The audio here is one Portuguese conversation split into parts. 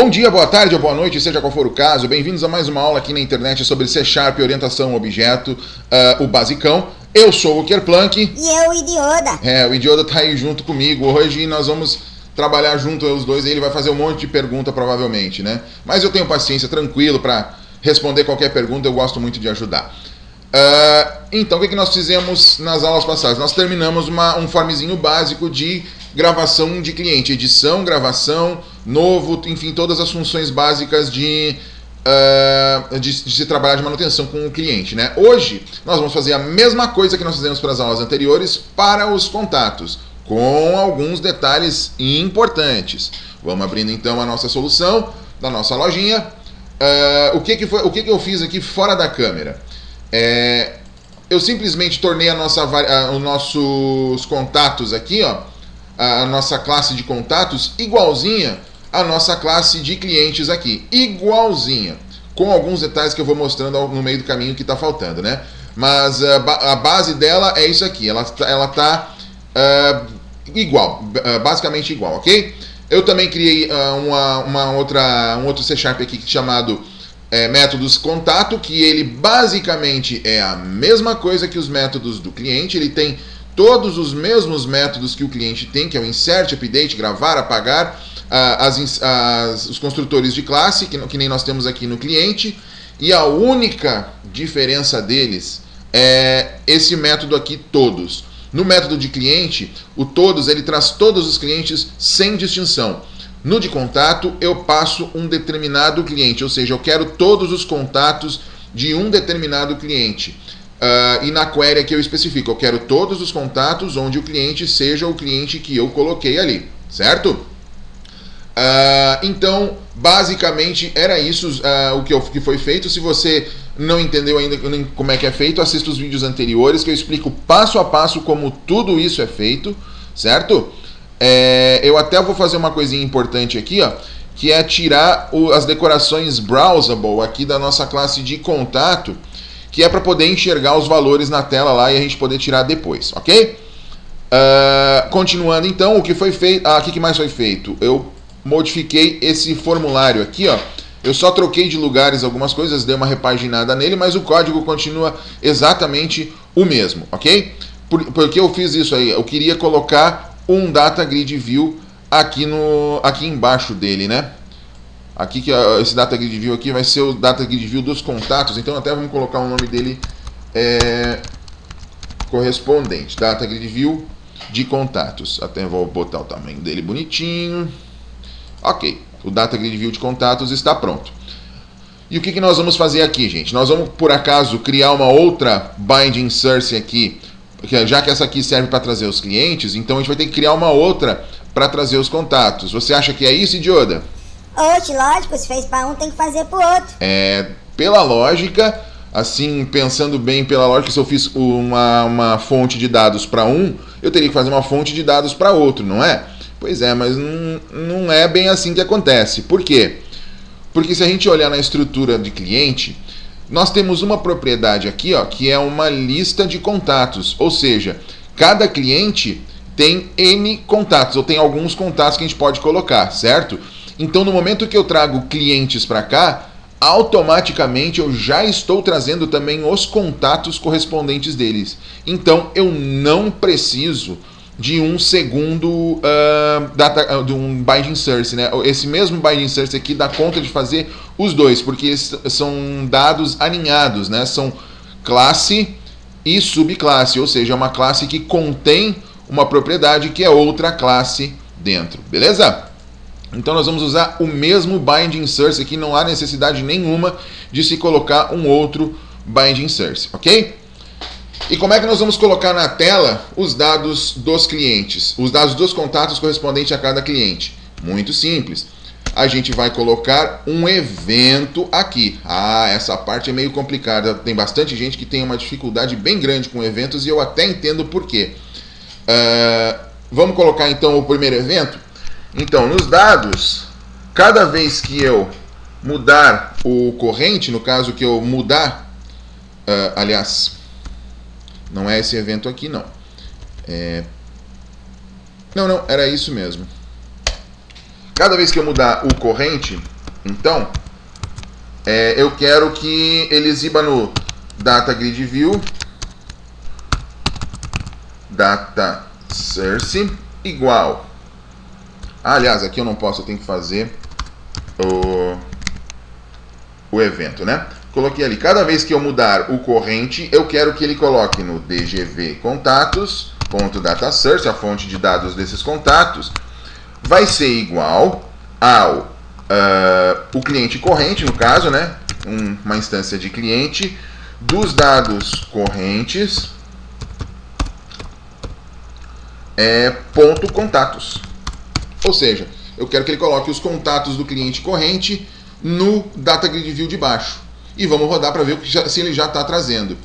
Bom dia, boa tarde ou boa noite, seja qual for o caso. Bem-vindos a mais uma aula aqui na internet sobre C Sharp, orientação a objeto, o basicão. Eu sou o Kerplunk. E eu, o Idioda. O Idioda tá aí junto comigo hoje e nós vamos trabalhar junto os dois. Ele vai fazer um monte de pergunta provavelmente, né? Mas eu tenho paciência, tranquilo, para responder qualquer pergunta, eu gosto muito de ajudar. Então, o que nós fizemos nas aulas passadas? Nós terminamos um formezinho básico de gravação de cliente, edição, gravação, novo, enfim, todas as funções básicas de se trabalhar de manutenção com o cliente, né? Hoje, nós vamos fazer a mesma coisa que nós fizemos para as aulas anteriores para os contatos, com alguns detalhes importantes. Vamos abrindo então a nossa solução da nossa lojinha. O que eu fiz aqui fora da câmera? Eu simplesmente tornei os nossos contatos aqui, ó, a nossa classe de contatos igualzinha à nossa classe de clientes aqui, igualzinha, com alguns detalhes que eu vou mostrando no meio do caminho que está faltando, né? Mas a base dela é isso aqui, ela tá igual, basicamente igual, ok? Eu também criei um outro C Sharp aqui chamado métodos contato, que ele basicamente é a mesma coisa que os métodos do cliente. Ele tem todos os mesmos métodos que o cliente tem, que é o insert, update, gravar, apagar, os construtores de classe, que nem nós temos aqui no cliente, e a única diferença deles é esse método aqui, todos. No método de cliente, o todos, ele traz todos os clientes sem distinção. No de contato, eu passo um determinado cliente, ou seja, eu quero todos os contatos de um determinado cliente. E na query aqui eu especifico, eu quero todos os contatos onde o cliente seja o cliente que eu coloquei ali, certo? Então, basicamente, era isso o que foi feito. Se você não entendeu ainda como é que é feito, assista os vídeos anteriores que eu explico passo a passo como tudo isso é feito, certo? Eu até vou fazer uma coisinha importante aqui, ó, que é tirar as decorações browsable aqui da nossa classe de contato, que é para poder enxergar os valores na tela lá e a gente poder tirar depois, ok? Continuando então, o que foi feito? O que mais foi feito? Eu modifiquei esse formulário aqui, ó. Eu só troquei de lugares algumas coisas, dei uma repaginada nele, mas o código continua exatamente o mesmo, ok? Por que eu fiz isso aí? Eu queria colocar um data grid view aqui embaixo dele, né? Aqui que esse data grid view aqui vai ser o data grid view dos contatos, então até vamos colocar o nome dele correspondente, data grid view de contatos. Até vou botar o tamanho dele bonitinho. Ok, o data grid view de contatos está pronto. E o que nós vamos fazer aqui, gente? Nós vamos, por acaso, criar uma outra bind insert aqui, já que essa aqui serve para trazer os clientes, então a gente vai ter que criar uma outra para trazer os contatos. Você acha que é isso, Idioda? Oxe, lógico, se fez para um, tem que fazer para o outro. Pela lógica, assim, pensando bem pela lógica, se eu fiz uma fonte de dados para um, eu teria que fazer uma fonte de dados para outro, não é? Pois é, mas não é bem assim que acontece. Por quê? Porque se a gente olhar na estrutura de cliente, nós temos uma propriedade aqui, ó, que é uma lista de contatos, ou seja, cada cliente tem N contatos, ou tem alguns contatos que a gente pode colocar, certo? Então, no momento que eu trago clientes para cá, automaticamente eu já estou trazendo também os contatos correspondentes deles. Então, eu não preciso de um segundo de um bind insert, né? Esse mesmo bind insert aqui dá conta de fazer os dois, porque são dados alinhados, né? São classe e subclasse, ou seja, é uma classe que contém uma propriedade que é outra classe dentro, beleza? Então nós vamos usar o mesmo bind insert aqui, não há necessidade nenhuma de se colocar um outro bind insert, ok? E como é que nós vamos colocar na tela os dados dos clientes, os dados dos contatos correspondentes a cada cliente? Muito simples. A gente vai colocar um evento aqui. Essa parte é meio complicada. Tem bastante gente que tem uma dificuldade bem grande com eventos e eu até entendo por quê. Vamos colocar então o primeiro evento? Então, nos dados, cada vez que eu mudar o corrente, no caso que eu mudar, aliás, não é esse evento aqui, não. Não, era isso mesmo. Cada vez que eu mudar o corrente, Então, eu quero que ele exiba no Data Grid View, Data Source igual. Aliás, aqui eu não posso, eu tenho que fazer o evento, né? Coloquei ali, cada vez que eu mudar o corrente, eu quero que ele coloque no DGV contatos.dataSource, a fonte de dados desses contatos, vai ser igual ao o cliente corrente, no caso, né? Uma instância de cliente dos dados correntes ponto contatos. Ou seja, eu quero que ele coloque os contatos do cliente corrente no Data Grid View de baixo. E vamos rodar para ver se ele já está trazendo.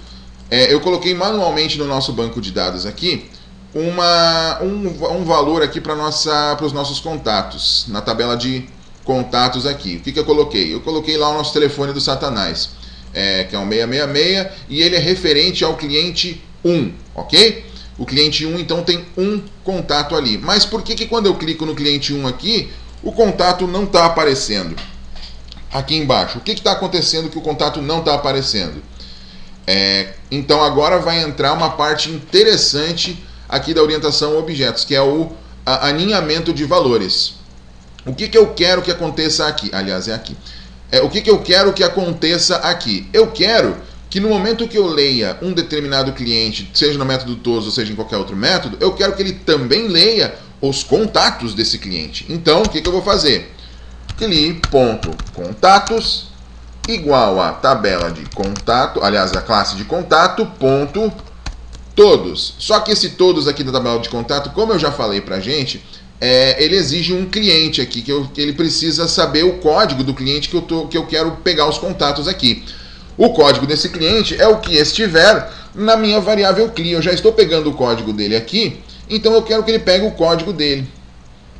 Eu coloquei manualmente no nosso banco de dados aqui um valor aqui para os nossos contatos, na tabela de contatos aqui. O que eu coloquei? Eu coloquei lá o nosso telefone do Satanás, que é um 666, e ele é referente ao cliente 1, ok? O cliente 1, então, tem um contato ali. Mas por que quando eu clico no cliente 1 aqui, o contato não está aparecendo? Aqui embaixo. O que está acontecendo que o contato não está aparecendo? Então, agora vai entrar uma parte interessante aqui da orientação a objetos, que é o aninhamento de valores. O que eu quero que aconteça aqui? Aliás, é aqui. O que eu quero que aconteça aqui? Eu quero que no momento que eu leia um determinado cliente, seja no método TOS ou seja em qualquer outro método, eu quero que ele também leia os contatos desse cliente. Então, o que eu vou fazer? Cli.contatos igual a tabela de contato, aliás, a classe de contato, ponto todos. Só que esse todos aqui da tabela de contato, como eu já falei pra gente, ele exige um cliente aqui, que ele precisa saber o código do cliente que eu quero pegar os contatos aqui. O código desse cliente é o que estiver na minha variável cli. Eu já estou pegando o código dele aqui, então eu quero que ele pegue o código dele.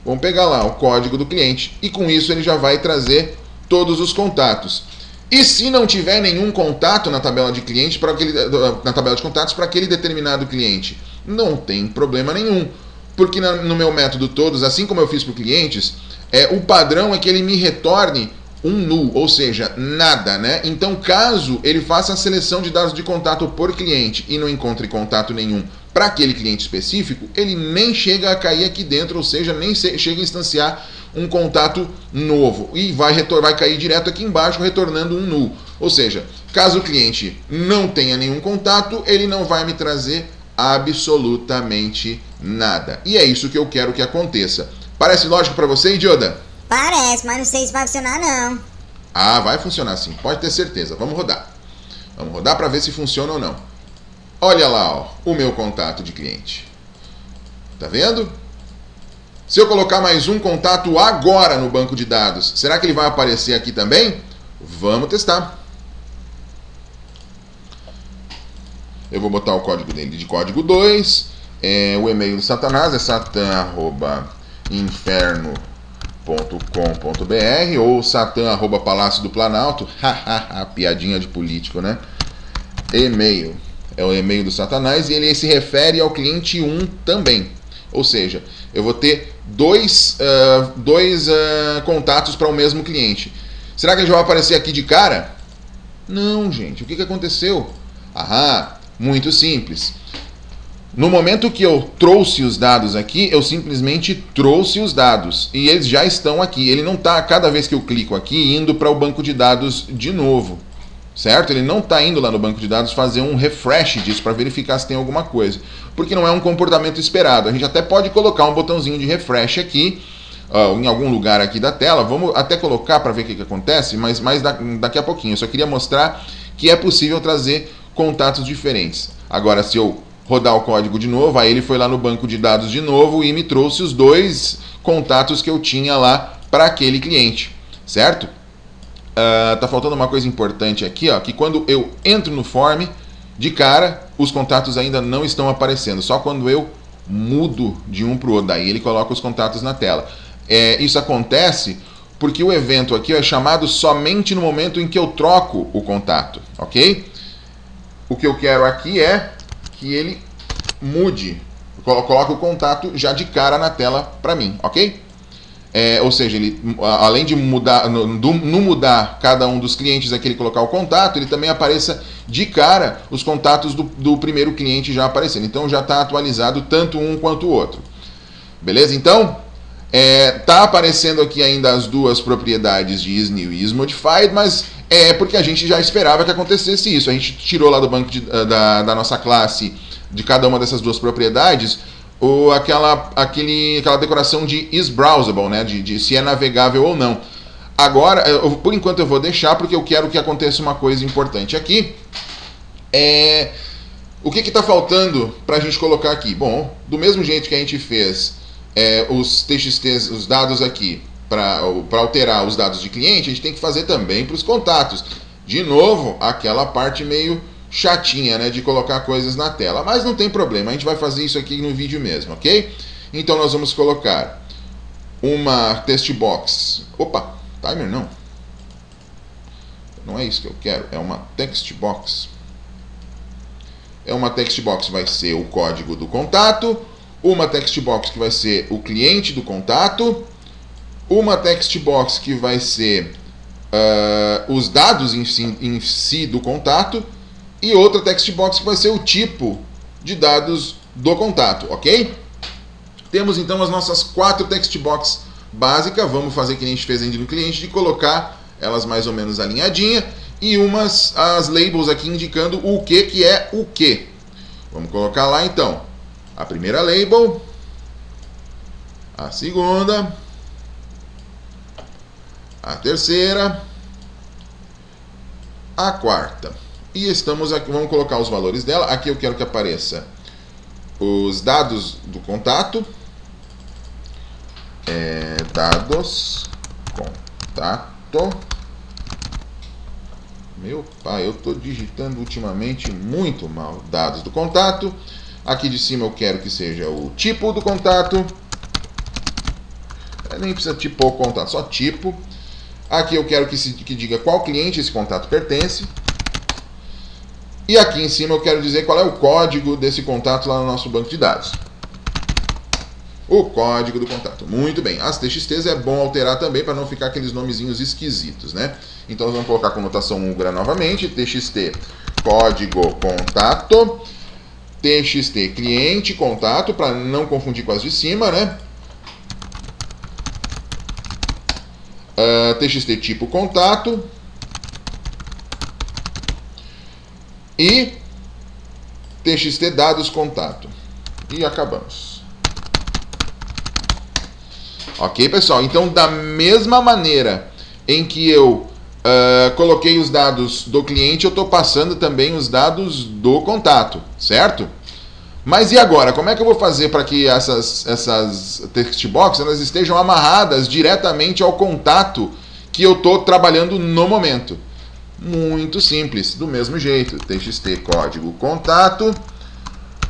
Vamos pegar lá o código do cliente e com isso ele já vai trazer todos os contatos. E se não tiver nenhum contato na tabela de cliente na tabela de contatos para aquele determinado cliente, não tem problema nenhum, porque no meu método todos, assim como eu fiz para clientes, o padrão é que ele me retorne um null, ou seja, nada, né? Então, caso ele faça a seleção de dados de contato por cliente e não encontre contato nenhum para aquele cliente específico, ele nem chega a cair aqui dentro, ou seja, nem chega a instanciar um contato novo e vai cair direto aqui embaixo retornando um null. Ou seja, caso o cliente não tenha nenhum contato, ele não vai me trazer absolutamente nada. E é isso que eu quero que aconteça. Parece lógico para você, Idioda? Parece, mas não sei se vai funcionar não. Ah, vai funcionar sim, pode ter certeza. Vamos rodar. Vamos rodar para ver se funciona ou não. Olha lá, ó, o meu contato de cliente. Tá vendo? Se eu colocar mais um contato agora no banco de dados, será que ele vai aparecer aqui também? Vamos testar. Eu vou botar o código dele de código 2. O e-mail do Satanás é satan@inferno.com.br ou satan@palácio do Planalto. Piadinha de político, né? E-mail. É o e-mail do Satanás e ele se refere ao cliente 1 também. Ou seja, eu vou ter dois contatos para o mesmo cliente. Será que ele já vai aparecer aqui de cara? Não, gente. O que aconteceu? Muito simples. No momento que eu trouxe os dados aqui, eu simplesmente trouxe os dados. E eles já estão aqui. Ele não está, cada vez que eu clico aqui, indo para o banco de dados de novo. Certo? Ele não está indo lá no banco de dados fazer um refresh disso para verificar se tem alguma coisa. Porque não é um comportamento esperado. A gente até pode colocar um botãozinho de refresh aqui, em algum lugar aqui da tela. Vamos até colocar para ver o que acontece, mas daqui a pouquinho. Eu só queria mostrar que é possível trazer contatos diferentes. Agora, se eu rodar o código de novo, aí ele foi lá no banco de dados de novo e me trouxe os dois contatos que eu tinha lá para aquele cliente. Certo? Tá faltando uma coisa importante aqui, ó, que quando eu entro no form, de cara, os contatos ainda não estão aparecendo, só quando eu mudo de um para o outro, daí ele coloca os contatos na tela. Isso acontece porque o evento aqui é chamado somente no momento em que eu troco o contato, ok? O que eu quero aqui é que ele mude, coloque o contato já de cara na tela para mim, ok? ou seja, ele, além de mudar, no mudar cada um dos clientes aqui, ele colocar o contato, ele também apareça de cara os contatos do primeiro cliente já aparecendo. Então já está atualizado tanto um quanto o outro. Beleza? Então, tá aparecendo aqui ainda as duas propriedades de isNew e isModified, mas é porque a gente já esperava que acontecesse isso. A gente tirou lá do banco da nossa classe, de cada uma dessas duas propriedades, aquela decoração de isBrowsable, né? De se é navegável ou não. Agora, por enquanto eu vou deixar, porque eu quero que aconteça uma coisa importante aqui. O que está faltando para a gente colocar aqui? Bom, do mesmo jeito que a gente fez os TXTs, os dados aqui, para alterar os dados de cliente, a gente tem que fazer também para os contatos. De novo, aquela parte meio chatinha, né, de colocar coisas na tela. Mas não tem problema, a gente vai fazer isso aqui no vídeo mesmo, ok? Então nós vamos colocar uma text box. Opa, timer não. Não é isso que eu quero, é uma text box. Uma text box vai ser o código do contato, uma text box que vai ser o cliente do contato, uma text box que vai ser os dados em si do contato, e outra text box que vai ser o tipo de dados do contato, ok? Temos então as nossas 4 text box básicas. Vamos fazer que a gente fez ainda no cliente, de colocar elas mais ou menos alinhadinha, e as labels aqui indicando o que é o que. Vamos colocar lá então a primeira label, a segunda, a terceira, a quarta. E estamos aqui, vamos colocar os valores dela. Aqui eu quero que apareça os dados do contato. Dados contato. Meu pai, eu estou digitando ultimamente muito mal. Dados do contato. Aqui de cima eu quero que seja o tipo do contato. Nem precisa tipar o contato, só tipo. Aqui eu quero que diga qual cliente esse contato pertence. E aqui em cima eu quero dizer qual é o código desse contato lá no nosso banco de dados. O código do contato. Muito bem. As TXTs é bom alterar também para não ficar aqueles nomezinhos esquisitos, né? Então nós vamos colocar com notação húngara novamente. TXT código contato. TXT cliente contato, para não confundir com as de cima, né? TXT tipo contato. E TXT dados contato. E acabamos. Ok, pessoal? Então, da mesma maneira em que eu coloquei os dados do cliente, eu estou passando também os dados do contato, certo? Mas e agora? Como é que eu vou fazer para que essas text boxes elas estejam amarradas diretamente ao contato que eu estou trabalhando no momento? Muito simples, do mesmo jeito. TXT código contato,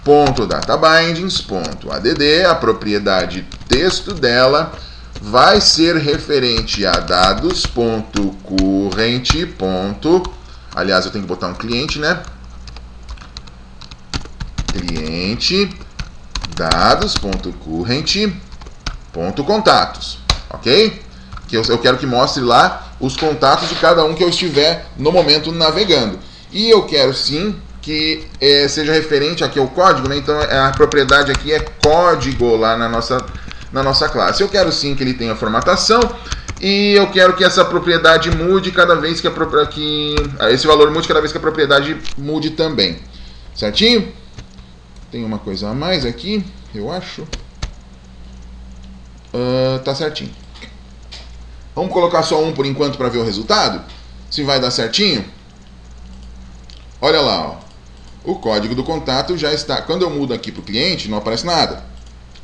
ponto databindings, ponto add, a propriedade texto dela vai ser referente a dados, ponto current, ponto, aliás eu tenho que botar um cliente, né? Cliente, dados, ponto current, ponto contatos, ok? Que eu quero que mostre lá os contatos de cada um que eu estiver no momento navegando. E eu quero sim que seja referente aqui ao código, né? Então a propriedade aqui é código lá na nossa classe. Eu quero sim que ele tenha formatação, e eu quero que essa propriedade mude cada vez que esse valor mude cada vez que a propriedade mude também. Certinho? Tem uma coisa a mais aqui, eu acho. Tá certinho. Vamos colocar só um por enquanto para ver o resultado? Se vai dar certinho? Olha lá, ó. O código do contato já está. Quando eu mudo aqui para o cliente, não aparece nada.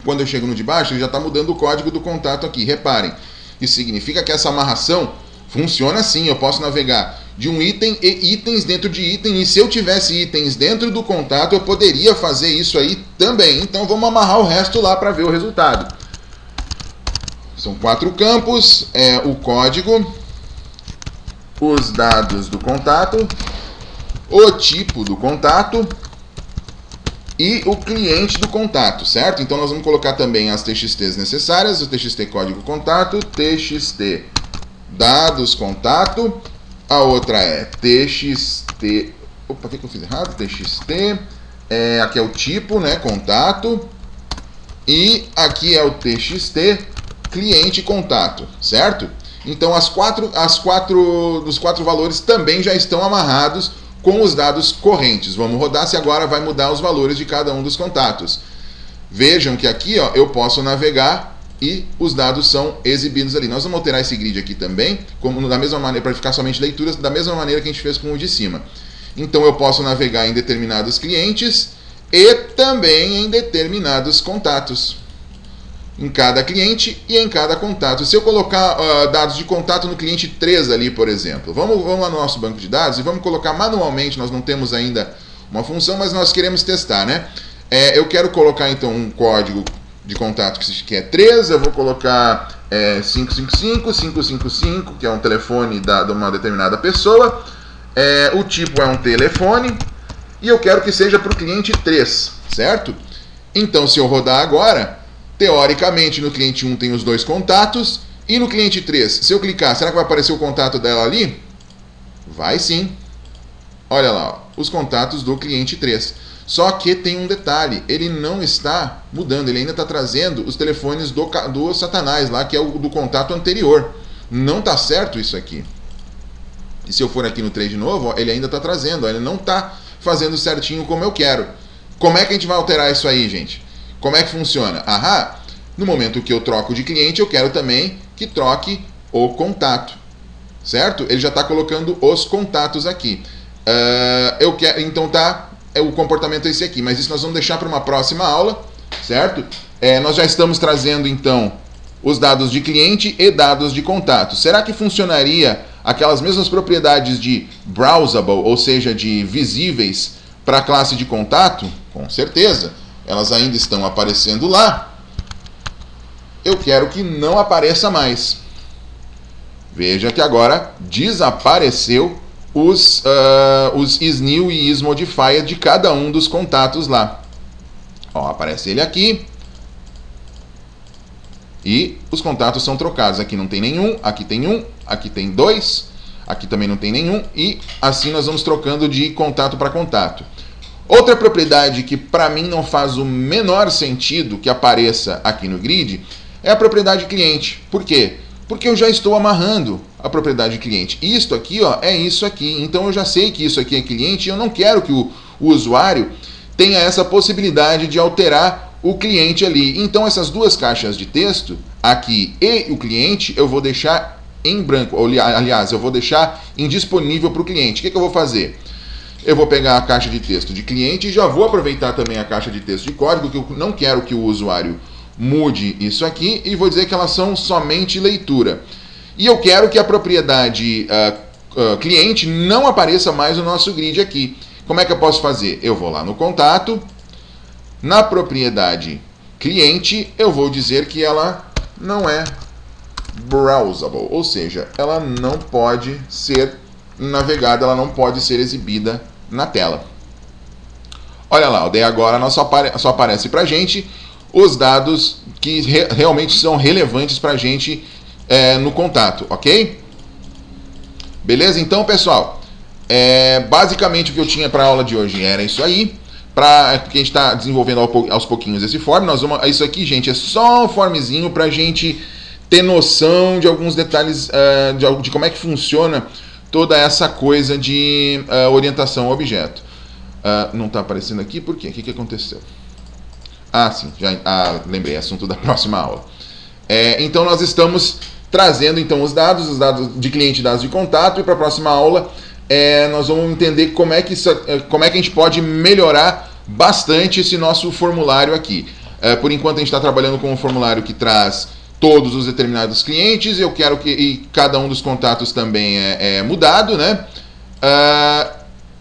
Quando eu chego no de baixo, ele já está mudando o código do contato aqui. Reparem, isso significa que essa amarração funciona assim. Eu posso navegar de um item e itens dentro de item. E se eu tivesse itens dentro do contato, eu poderia fazer isso aí também. Então vamos amarrar o resto lá para ver o resultado. São 4 campos, o código, os dados do contato, o tipo do contato, e o cliente do contato, certo? Então nós vamos colocar também as TXTs necessárias, o TXT código contato, TXT dados contato, a outra é TXT, opa, o que eu fiz errado? TXT, aqui é o tipo, né, contato, e aqui é o TXT cliente contato, certo? Então os quatro valores também já estão amarrados com os dados correntes. Vamos rodar se agora vai mudar os valores de cada um dos contatos. Vejam que aqui, ó, eu posso navegar e os dados são exibidos ali. Nós vamos alterar esse grid aqui também, como da mesma maneira, para ficar somente leituras, da mesma maneira que a gente fez com o de cima. Então eu posso navegar em determinados clientes e também em determinados contatos. Em cada cliente e em cada contato. Se eu colocar dados de contato no cliente 3 ali, por exemplo, vamos lá no nosso banco de dados e vamos colocar manualmente, nós não temos ainda uma função, mas nós queremos testar, né? Eu quero colocar então um código de contato que é 3, eu vou colocar 555, que é um telefone de uma determinada pessoa, o tipo é um telefone, e eu quero que seja para o cliente 3, certo? Então, se eu rodar agora, teoricamente, no cliente 1 tem os dois contatos, e no cliente 3, se eu clicar, será que vai aparecer o contato dela ali? Vai sim. Olha lá, ó, os contatos do cliente 3. Só que tem um detalhe, ele não está mudando, ele ainda está trazendo os telefones do Satanás lá, que é o do contato anterior. Não está certo isso aqui. E se eu for aqui no 3 de novo, ó, ele ainda está trazendo, ó, ele não está fazendo certinho como eu quero. Como é que a gente vai alterar isso aí, gente? Como é que funciona? No momento que eu troco de cliente, eu quero também que troque o contato, certo? Ele já está colocando os contatos aqui. Então o comportamento é esse aqui, mas isso nós vamos deixar para uma próxima aula, certo? Nós já estamos trazendo então os dados de cliente e dados de contato. Será que funcionaria aquelas mesmas propriedades de browsable, ou seja, de visíveis, para a classe de contato? Com certeza. Elas ainda estão aparecendo lá. Eu quero que não apareça mais. Veja que agora desapareceu os isNew e isModifier de cada um dos contatos lá. Ó, aparece ele aqui. E os contatos são trocados. Aqui não tem nenhum, aqui tem um, aqui tem dois, aqui também não tem nenhum. E assim nós vamos trocando de contato para contato. Outra propriedade que para mim não faz o menor sentido que apareça aqui no grid é a propriedade cliente. Por quê? Porque eu já estou amarrando a propriedade cliente. Isto aqui, ó, é isso aqui. Então eu já sei que isso aqui é cliente e eu não quero que o usuário tenha essa possibilidade de alterar o cliente ali. Então essas duas caixas de texto, aqui e o cliente, eu vou deixar em branco. Aliás, eu vou deixar indisponível para o cliente. O que eu vou fazer? Eu vou pegar a caixa de texto de cliente e já vou aproveitar também a caixa de texto de código, que eu não quero que o usuário mude isso aqui, e vou dizer que elas são somente leitura. E eu quero que a propriedade cliente não apareça mais no nosso grid aqui. Como é que eu posso fazer? Eu vou lá no contato, na propriedade cliente, eu vou dizer que ela não é browsable, ou seja, ela não pode ser navegada, ela não pode ser exibida na tela. Olha lá, daí agora só aparece pra gente os dados que realmente são relevantes pra gente no contato, ok? Beleza? Então, pessoal, basicamente o que eu tinha para a aula de hoje era isso aí. Porque a gente está desenvolvendo aos pouquinhos esse form. Isso aqui, gente, é só um formzinho para a gente ter noção de alguns detalhes de como é que funciona toda essa coisa de orientação ao objeto. Não está aparecendo aqui, por quê? O que aconteceu? Sim, lembrei, assunto da próxima aula. Então nós estamos trazendo então os dados de cliente e dados de contato, e para a próxima aula nós vamos entender como é que a gente pode melhorar bastante esse nosso formulário aqui. Por enquanto a gente está trabalhando com um formulário que traz todos os determinados clientes. Eu quero que cada um dos contatos também é mudado, né?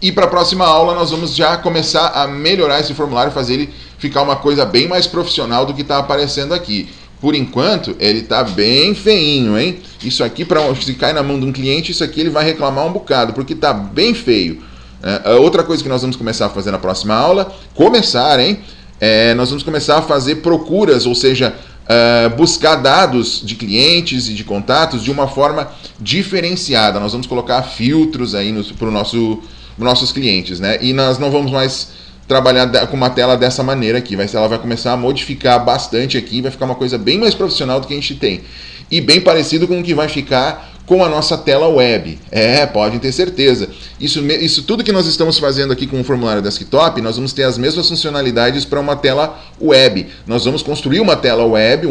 E para a próxima aula nós vamos já começar a melhorar esse formulário, fazer ele ficar uma coisa bem mais profissional do que está aparecendo aqui. Por enquanto, ele está bem feinho, hein? Isso aqui, se cair na mão de um cliente, isso aqui ele vai reclamar um bocado, porque está bem feio. Outra coisa que nós vamos começar a fazer na próxima aula, nós vamos começar a fazer procuras, ou seja, buscar dados de clientes e de contatos de uma forma diferenciada. Nós vamos colocar filtros aí para os nossos clientes, né? E nós não vamos mais trabalhar com uma tela dessa maneira aqui. Ela vai começar a modificar bastante aqui, vai ficar uma coisa bem mais profissional do que a gente tem. E bem parecido com o que vai ficar com a nossa tela web. Podem ter certeza. Isso tudo que nós estamos fazendo aqui com o formulário desktop, nós vamos ter as mesmas funcionalidades para uma tela web. Nós vamos construir uma tela web,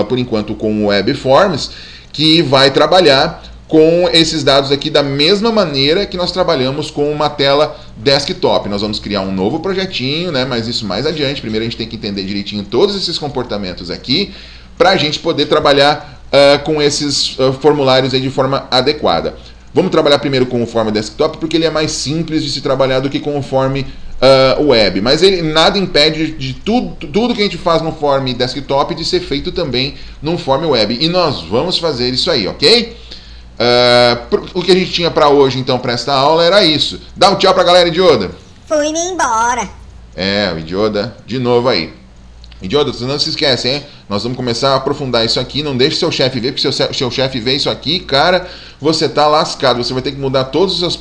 por enquanto com o Web Forms, que vai trabalhar com esses dados aqui da mesma maneira que nós trabalhamos com uma tela desktop. Nós vamos criar um novo projetinho, né? Mas isso mais adiante. Primeiro a gente tem que entender direitinho todos esses comportamentos aqui, para a gente poder trabalhar com esses formulários aí de forma adequada. Vamos trabalhar primeiro com o Form Desktop, porque ele é mais simples de se trabalhar do que com o Form Web. Mas ele nada impede de tudo que a gente faz no Form Desktop de ser feito também no Form Web. E nós vamos fazer isso aí, ok? O que a gente tinha para hoje, então, para esta aula era isso. Dá um tchau para a galera, Idioda. Fui-me embora. O Idioda de novo aí. Idioda, você não se esquece, hein? Nós vamos começar a aprofundar isso aqui. Não deixe seu chefe ver, porque seu chefe vê isso aqui, cara, você tá lascado. Você vai ter que mudar todos os seus